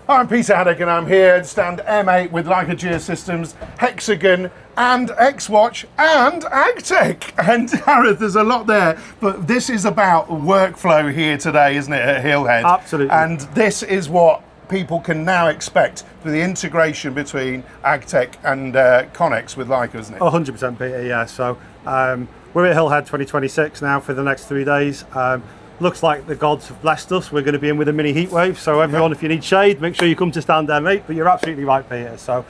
I'm Peter Haddock and I'm here at stand M8 with Leica Geosystems, Hexagon and X-Watch and AGTEK. And Gareth, there's a lot there, but this is about workflow here today, isn't it, at Hillhead? Absolutely. And this is what people can now expect for the integration between AGTEK and ConX with Leica, isn't it? 100% Peter, yeah. So we're at Hillhead 2026 now for the next 3 days. Looks like the gods have blessed us. We're going to be in with a mini heat wave. So everyone, if you need shade, make sure you come to stand M8. But you're absolutely right, Peter. So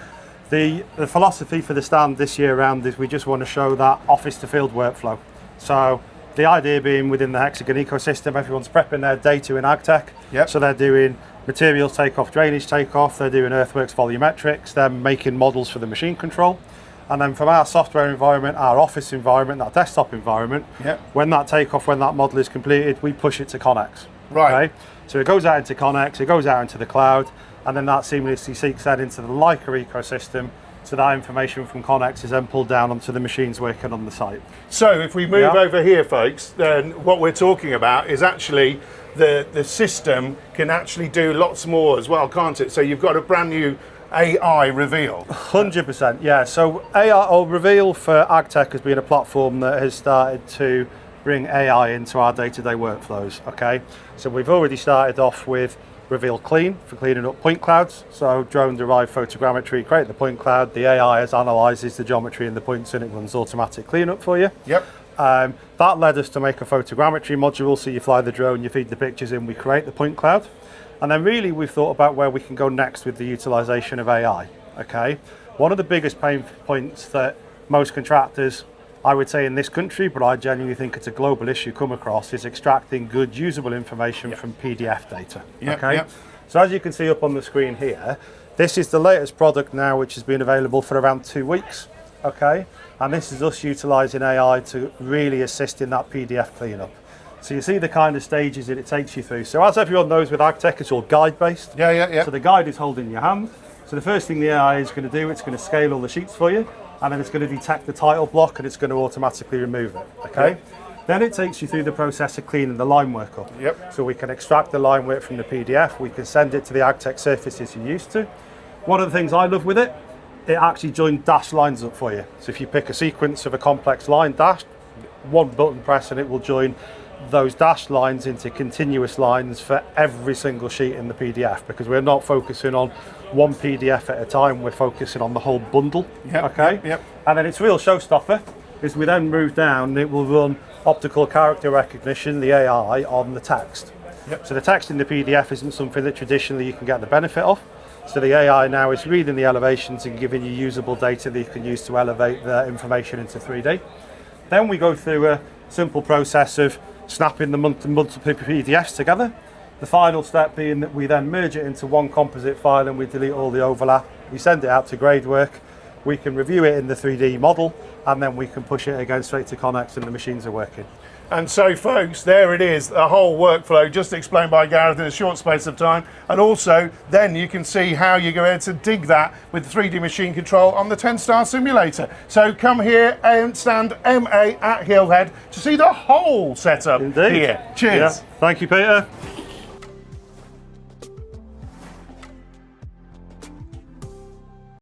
the philosophy for the stand this year round is we just want to show that office to field workflow. So the idea being within the Hexagon ecosystem, everyone's prepping their data in AGTEK. Yep. So they're doing materials takeoff, drainage takeoff, they're doing earthworks volumetrics, they're making models for the machine control. And then from our software environment, our office environment, that desktop environment, yep, when that takeoff, when that model is completed, we push it to ConX. Right. Okay? So it goes out into ConX, it goes out into the cloud, and then that seamlessly seeks that into the Leica ecosystem. So that information from ConX is then pulled down onto the machines working on the site. So if we move over here, folks, then what we're talking about is actually the system can actually do lots more as well, can't it? So you've got a brand new AI reveal. 100%, yeah. So AI or Reveal for AGTEK has been a platform that has started to bring AI into our day-to-day workflows. Okay, so we've already started off with Reveal Clean for cleaning up point clouds. So drone-derived photogrammetry, create the point cloud. The AI analyzes the geometry and the points, and it runs automatic cleanup for you. Yep. That led us to make a photogrammetry module. So you fly the drone, you feed the pictures in, we create the point cloud. And then really we've thought about where we can go next with the utilization of AI, okay? One of the biggest pain points that most contractors, I would say in this country, but I genuinely think it's a global issue, come across is extracting good usable information from PDF data, okay? So as you can see up on the screen here, this is the latest product now which has been available for around 2 weeks, okay? And this is us utilizing AI to really assist in that PDF cleanup. So you see the kind of stages that it takes you through. So as everyone knows with AGTEK, it's all guide based. Yeah. So the guide is holding in your hand. So the first thing the AI is going to do, it's going to scale all the sheets for you, and then it's going to detect the title block and it's going to automatically remove it, okay? Yep. Then it takes you through the process of cleaning the line work up. Yep. So we can extract the line work from the PDF, we can send it to the AGTEK surfaces you're used to. One of the things I love with it, it actually joins dashed lines up for you. So if you pick a sequence of a complex line dashed, one button press and it will join those dashed lines into continuous lines for every single sheet in the PDF, because we're not focusing on one PDF at a time, we're focusing on the whole bundle. Yep. And then its real showstopper is we then move down, it will run optical character recognition, the AI, on the text. Yep. So the text in the PDF isn't something that traditionally you can get the benefit of. So the AI now is reading the elevations and giving you usable data that you can use to elevate the information into 3D. Then we go through a simple process of snapping the multiple PDFs together. The final step being that we then merge it into one composite file and we delete all the overlap. We send it out to grade work. We can review it in the 3D model, and then we can push it again straight to ConX and the machines are working. And so folks, there it is, the whole workflow just explained by Gareth in a short space of time. And also then you can see how you're going to dig that with 3D machine control on the 10-star simulator. So come here and stand M8 at Hillhead to see the whole setup here. Cheers. Thank you, Peter.